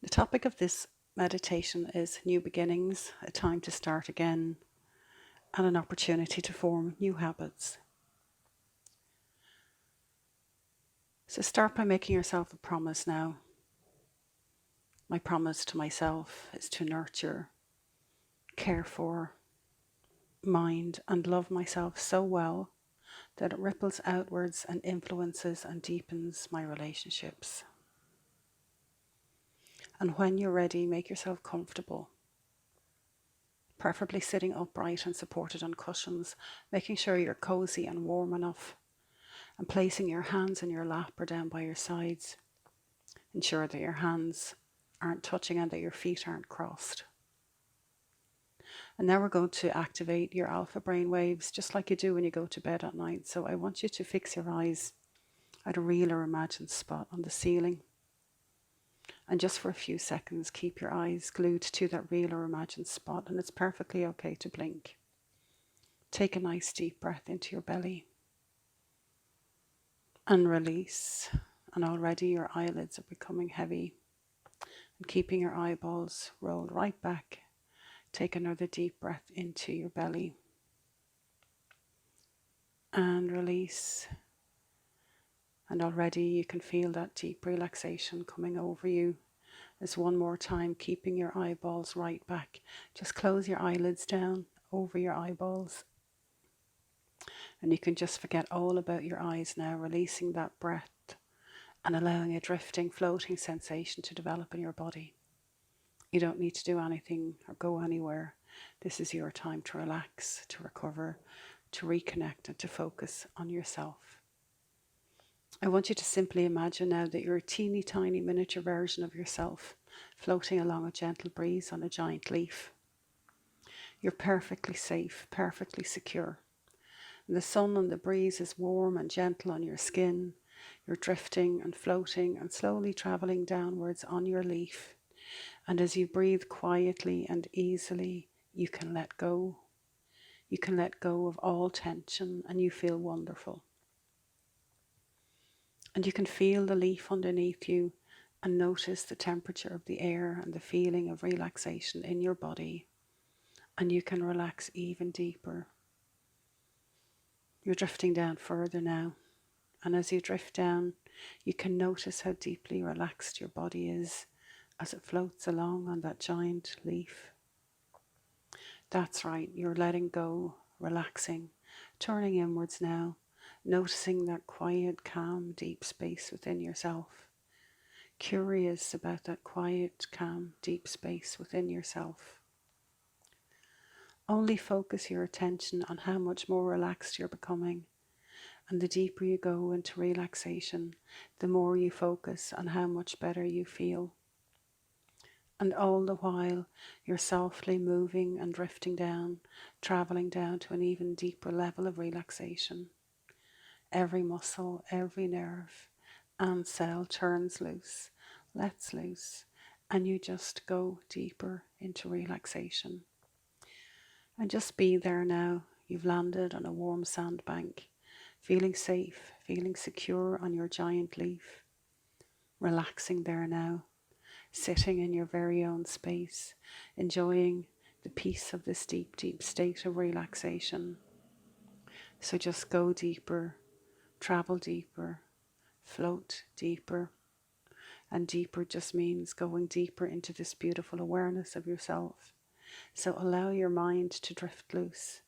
The topic of this meditation is new beginnings, a time to start again, and an opportunity to form new habits. So start by making yourself a promise now. My promise to myself is to nurture, care for, mind, and love myself so well that it ripples outwards and influences and deepens my relationships. And when you're ready, make yourself comfortable, preferably sitting upright and supported on cushions, making sure you're cozy and warm enough, and placing your hands in your lap or down by your sides. Ensure that your hands aren't touching and that your feet aren't crossed. And now we're going to activate your alpha brain waves just like you do when you go to bed at night. So I want you to fix your eyes at a real or imagined spot on the ceiling. And just for a few seconds, keep your eyes glued to that real or imagined spot, and it's perfectly okay to blink. Take a nice deep breath into your belly and release. And already your eyelids are becoming heavy. And keeping your eyeballs rolled right back, take another deep breath into your belly and release. And already you can feel that deep relaxation coming over you. As one more time, keeping your eyeballs right back. Just close your eyelids down over your eyeballs. And you can just forget all about your eyes now, releasing that breath and allowing a drifting, floating sensation to develop in your body. You don't need to do anything or go anywhere. This is your time to relax, to recover, to reconnect, and to focus on yourself. I want you to simply imagine now that you're a teeny tiny miniature version of yourself, floating along a gentle breeze on a giant leaf. You're perfectly safe, perfectly secure. And the sun and the breeze is warm and gentle on your skin. You're drifting and floating and slowly traveling downwards on your leaf. And as you breathe quietly and easily, you can let go. You can let go of all tension and you feel wonderful. And you can feel the leaf underneath you and notice the temperature of the air and the feeling of relaxation in your body. And you can relax even deeper. You're drifting down further now. And as you drift down, you can notice how deeply relaxed your body is as it floats along on that giant leaf. That's right, you're letting go, relaxing, turning inwards now, noticing that quiet, calm, deep space within yourself. Curious about that quiet, calm, deep space within yourself. Only focus your attention on how much more relaxed you're becoming. And the deeper you go into relaxation, the more you focus on how much better you feel. And all the while, you're softly moving and drifting down, traveling down to an even deeper level of relaxation. Every muscle, every nerve and cell turns loose, lets loose, and you just go deeper into relaxation. And just be there now. You've landed on a warm sandbank, feeling safe, feeling secure on your giant leaf, relaxing there now, sitting in your very own space, enjoying the peace of this deep, deep state of relaxation. So just go deeper, travel deeper, float deeper. And deeper just means going deeper into this beautiful awareness of yourself. So allow your mind to drift loose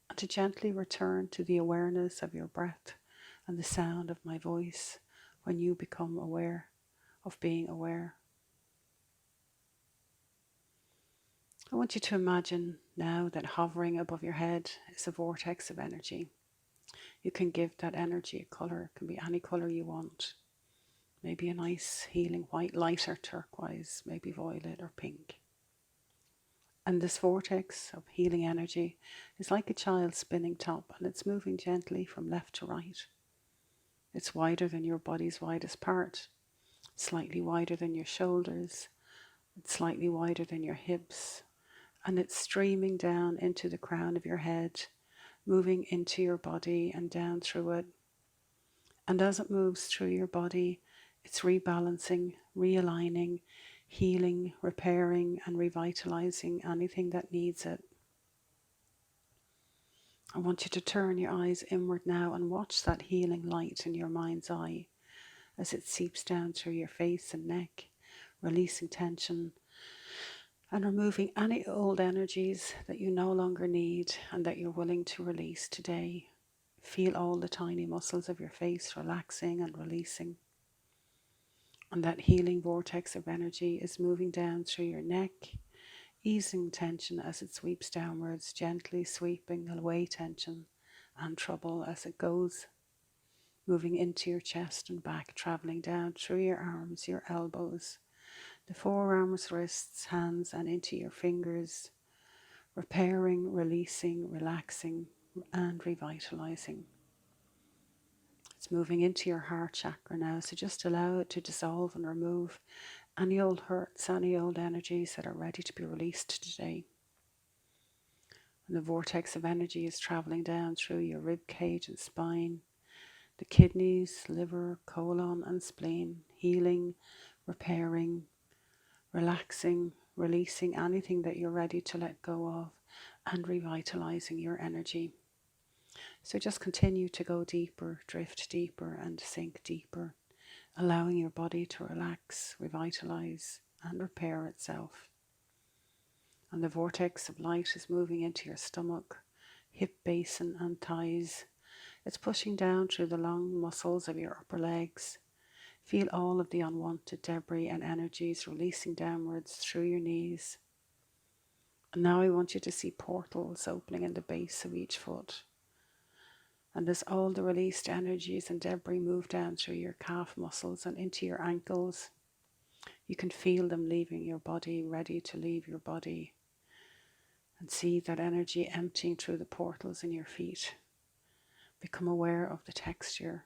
and to gently return to the awareness of your breath and the sound of my voice when you become aware of being aware. I want you to imagine now that hovering above your head is a vortex of energy. You can give that energy a colour. It can be any colour you want. Maybe a nice healing white, lighter turquoise, maybe violet or pink. And this vortex of healing energy is like a child's spinning top, and it's moving gently from left to right. It's wider than your body's widest part, slightly wider than your shoulders, it's slightly wider than your hips, and it's streaming down into the crown of your head, moving into your body and down through it. And as it moves through your body, it's rebalancing, realigning, healing, repairing, and revitalizing anything that needs it. I want you to turn your eyes inward now and watch that healing light in your mind's eye as it seeps down through your face and neck, releasing tension and removing any old energies that you no longer need and that you're willing to release today. Feel all the tiny muscles of your face relaxing and releasing. And that healing vortex of energy is moving down through your neck, easing tension as it sweeps downwards, gently sweeping away tension and trouble as it goes, moving into your chest and back, traveling down through your arms, your elbows, the forearms, wrists, hands, and into your fingers, repairing, releasing, relaxing, and revitalizing. It's moving into your heart chakra now, so just allow it to dissolve and remove any old hurts, any old energies that are ready to be released today. And the vortex of energy is traveling down through your rib cage and spine, the kidneys, liver, colon, and spleen, healing, repairing, relaxing, releasing anything that you're ready to let go of, and revitalizing your energy. So just continue to go deeper, drift deeper, and sink deeper, allowing your body to relax, revitalize, and repair itself. And the vortex of light is moving into your stomach, hip basin, and thighs. It's pushing down through the long muscles of your upper legs. Feel all of the unwanted debris and energies releasing downwards through your knees. And now I want you to see portals opening in the base of each foot. And as all the released energies and debris move down through your calf muscles and into your ankles, you can feel them leaving your body, ready to leave your body. And see that energy emptying through the portals in your feet. Become aware of the texture.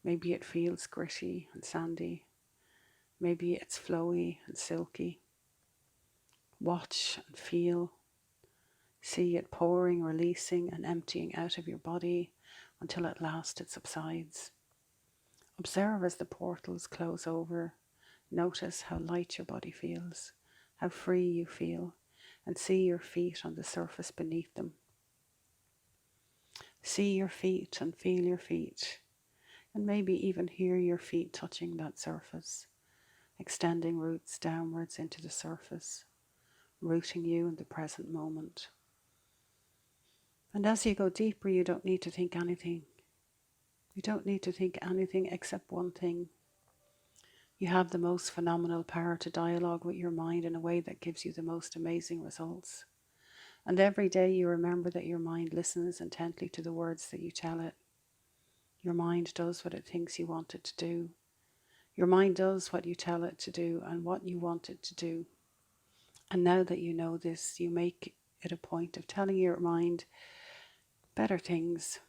Maybe it feels gritty and sandy. Maybe it's flowy and silky. Watch and feel. See it pouring, releasing, and emptying out of your body until at last it subsides. Observe as the portals close over. Notice how light your body feels, how free you feel, and see your feet on the surface beneath them. See your feet and feel your feet, and maybe even hear your feet touching that surface, extending roots downwards into the surface, rooting you in the present moment. And as you go deeper, you don't need to think anything. You don't need to think anything except one thing. You have the most phenomenal power to dialogue with your mind in a way that gives you the most amazing results. And every day you remember that your mind listens intently to the words that you tell it. Your mind does what it thinks you want it to do. Your mind does what you tell it to do and what you want it to do. And now that you know this, you make it a point of telling your mind better things.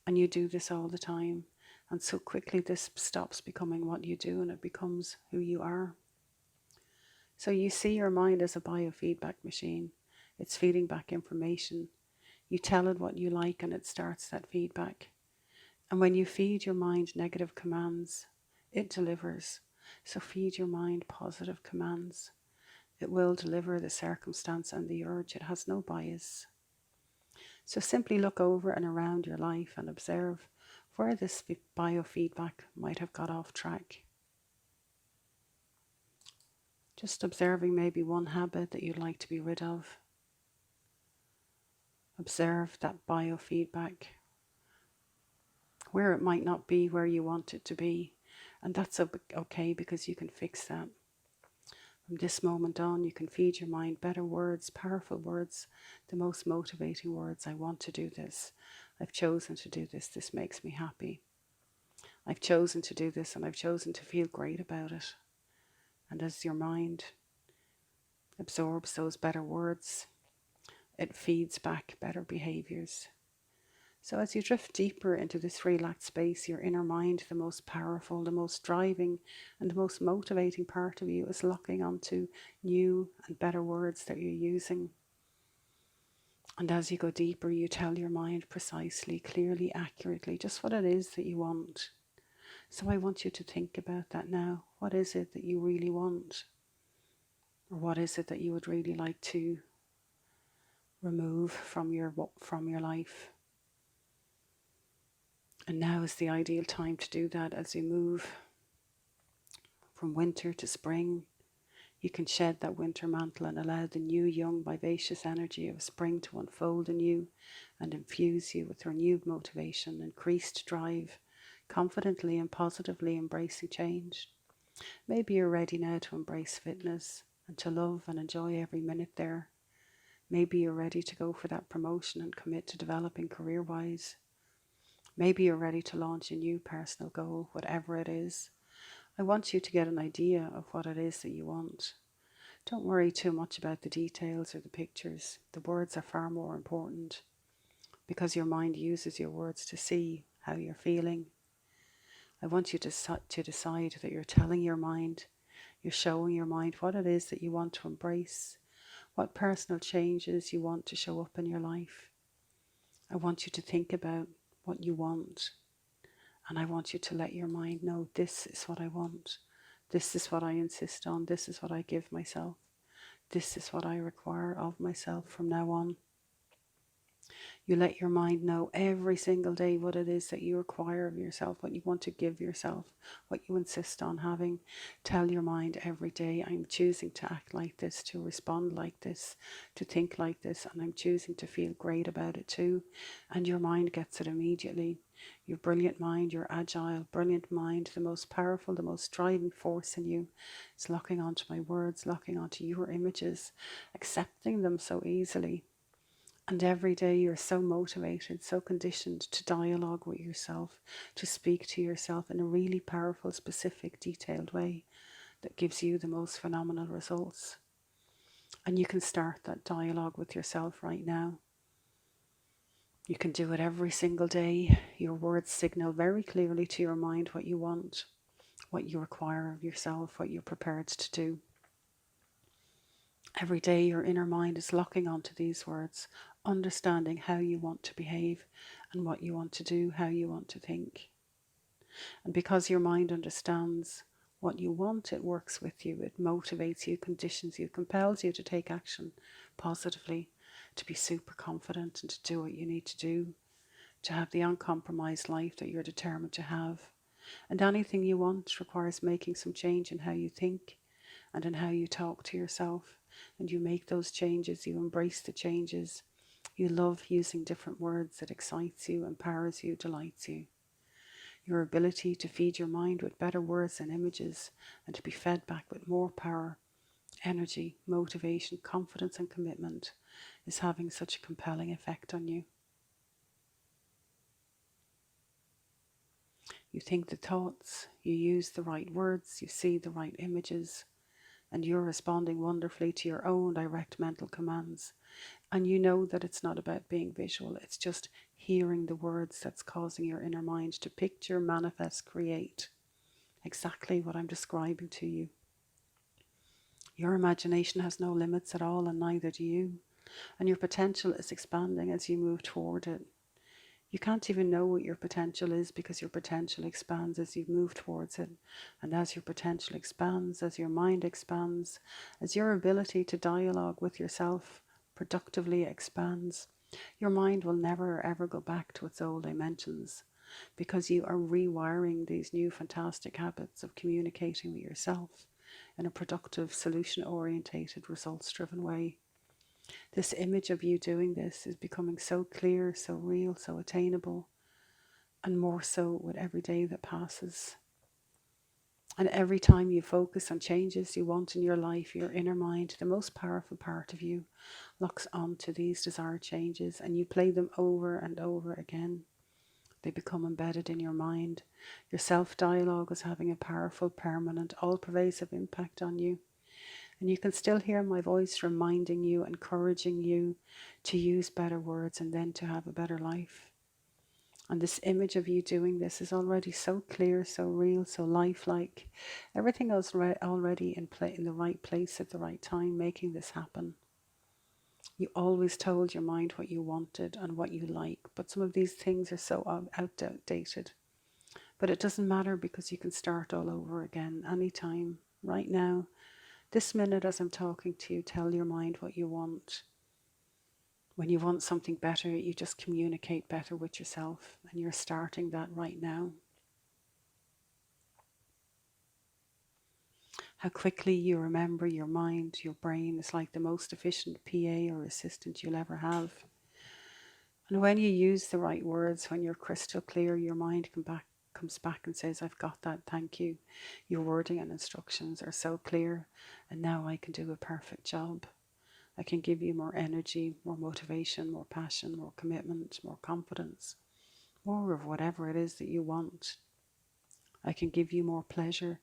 And you do this all the time. And so quickly this stops becoming what you do and it becomes who you are. So you see your mind as a biofeedback machine. It's feeding back information. You tell it what you like and it starts that feedback. And when you feed your mind negative commands, it delivers. So feed your mind positive commands. It will deliver the circumstance and the urge. It has no bias. So simply look over and around your life and observe where this biofeedback might have got off track. Just observing maybe one habit that you'd like to be rid of. Observe that biofeedback, where it might not be where you want it to be. And that's okay, because you can fix that. From this moment on, you can feed your mind better words, powerful words, the most motivating words. I want to do this. I've chosen to do this. This makes me happy. I've chosen to do this and I've chosen to feel great about it. And as your mind absorbs those better words, it feeds back better behaviors. So as you drift deeper into this relaxed space, your inner mind, the most powerful, the most driving, and the most motivating part of you, is locking onto new and better words that you're using. And as you go deeper, you tell your mind precisely, clearly, accurately, just what it is that you want. So I want you to think about that now. What is it that you really want? Or what is it that you would really like to remove from your life? And now is the ideal time to do that. As you move from winter to spring, you can shed that winter mantle and allow the new, young, vivacious energy of spring to unfold in you and infuse you with renewed motivation, increased drive, confidently and positively embracing change. Maybe you're ready now to embrace fitness and to love and enjoy every minute there. Maybe you're ready to go for that promotion and commit to developing career-wise. Maybe you're ready to launch a new personal goal, whatever it is. I want you to get an idea of what it is that you want. Don't worry too much about the details or the pictures. The words are far more important because your mind uses your words to see how you're feeling. I want you to decide that you're telling your mind, you're showing your mind what it is that you want to embrace, what personal changes you want to show up in your life. I want you to think about what you want, and I want you to let your mind know, this is what I want. This is what I insist on. This is what I give myself. This is what I require of myself from now on. You let your mind know every single day what it is that you require of yourself, what you want to give yourself, what you insist on having. Tell your mind every day, I'm choosing to act like this, to respond like this, to think like this, and I'm choosing to feel great about it too. And your mind gets it immediately. Your brilliant mind, your agile, brilliant mind, the most powerful, the most driving force in you, is locking onto my words, locking onto your images, accepting them so easily. And every day you're so motivated, so conditioned to dialogue with yourself, to speak to yourself in a really powerful, specific, detailed way that gives you the most phenomenal results. And you can start that dialogue with yourself right now. You can do it every single day. Your words signal very clearly to your mind what you want, what you require of yourself, what you're prepared to do. Every day your inner mind is locking onto these words, understanding how you want to behave and what you want to do, how you want to think. And because your mind understands what you want, it works with you, it motivates you, conditions you, compels you to take action positively, to be super confident and to do what you need to do, to have the uncompromised life that you're determined to have. And anything you want requires making some change in how you think and in how you talk to yourself. And you make those changes, you embrace the changes. You love using different words. It excites you, empowers you, delights you. Your ability to feed your mind with better words and images and to be fed back with more power, energy, motivation, confidence and commitment is having such a compelling effect on you. You think the thoughts, you use the right words, you see the right images, and you're responding wonderfully to your own direct mental commands. And you know that it's not about being visual, it's just hearing the words that's causing your inner mind to picture, manifest, create exactly what I'm describing to you. Your imagination has no limits at all, and neither do you. And your potential is expanding as you move toward it. You can't even know what your potential is because your potential expands as you move towards it. And as your potential expands, as your mind expands, as your ability to dialogue with yourself productively expands, your mind will never ever go back to its old dimensions because you are rewiring these new fantastic habits of communicating with yourself in a productive, solution-orientated, results-driven way. This image of you doing this is becoming so clear, so real, so attainable, and more so with every day that passes. And every time you focus on changes you want in your life, your inner mind, the most powerful part of you, locks onto these desired changes, and you play them over and over again. They become embedded in your mind. Your self-dialogue is having a powerful, permanent, all-pervasive impact on you. And you can still hear my voice reminding you, encouraging you to use better words and then to have a better life. And this image of you doing this is already so clear, so real, so lifelike. Everything else already in the right place at the right time, making this happen. You always told your mind what you wanted and what you like, but some of these things are so outdated. But it doesn't matter because you can start all over again anytime, right now. This minute as I'm talking to you, tell your mind what you want. When you want something better, you just communicate better with yourself, and you're starting that right now. How quickly you remember your mind, your brain is like the most efficient PA or assistant you'll ever have. And when you use the right words, when you're crystal clear, your mind comes back and says, I've got that, thank you. Your wording and instructions are so clear, and now I can do a perfect job. I can give you more energy, more motivation, more passion, more commitment, more confidence, more of whatever it is that you want. I can give you more pleasure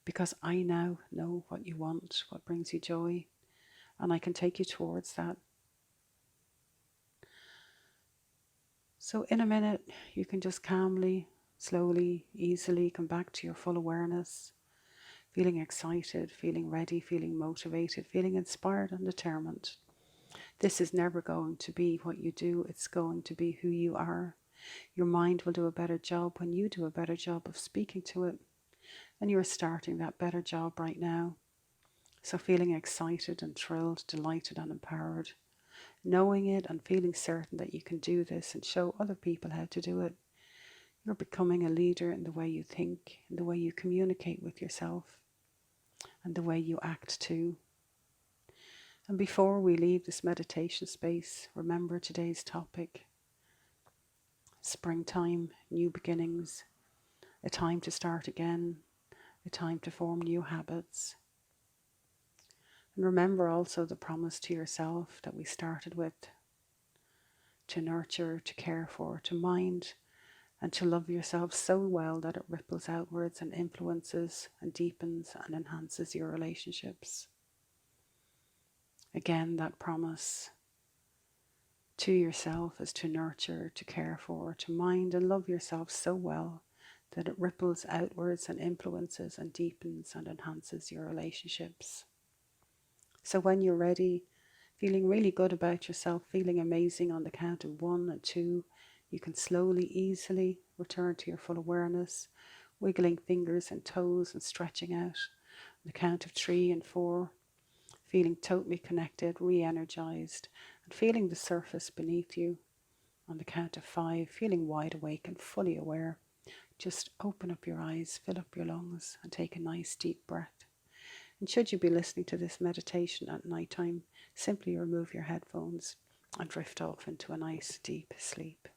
because I now know what you want, what brings you joy, and I can take you towards that. So in a minute, you can just calmly, slowly, easily come back to your full awareness, feeling excited, feeling ready, feeling motivated, feeling inspired and determined. This is never going to be what you do, it's going to be who you are. Your mind will do a better job when you do a better job of speaking to it. And you're starting that better job right now. So feeling excited and thrilled, delighted and empowered, knowing it and feeling certain that you can do this and show other people how to do it. You're becoming a leader in the way you think, in the way you communicate with yourself, and the way you act too. And before we leave this meditation space, remember today's topic: springtime, new beginnings, a time to start again, a time to form new habits. And remember also the promise to yourself that we started with: to nurture, to care for, to mind, and to love yourself so well that it ripples outwards and influences and deepens and enhances your relationships. Again, that promise to yourself is to nurture, to care for, to mind and love yourself so well that it ripples outwards and influences and deepens and enhances your relationships. So when you're ready, feeling really good about yourself, feeling amazing, on the count of 1 and 2, you can slowly, easily return to your full awareness, wiggling fingers and toes and stretching out. On the count of 3 and 4, feeling totally connected, re-energized, and feeling the surface beneath you. On the count of 5, feeling wide awake and fully aware. Just open up your eyes, fill up your lungs, and take a nice deep breath. And should you be listening to this meditation at night time, simply remove your headphones and drift off into a nice deep sleep.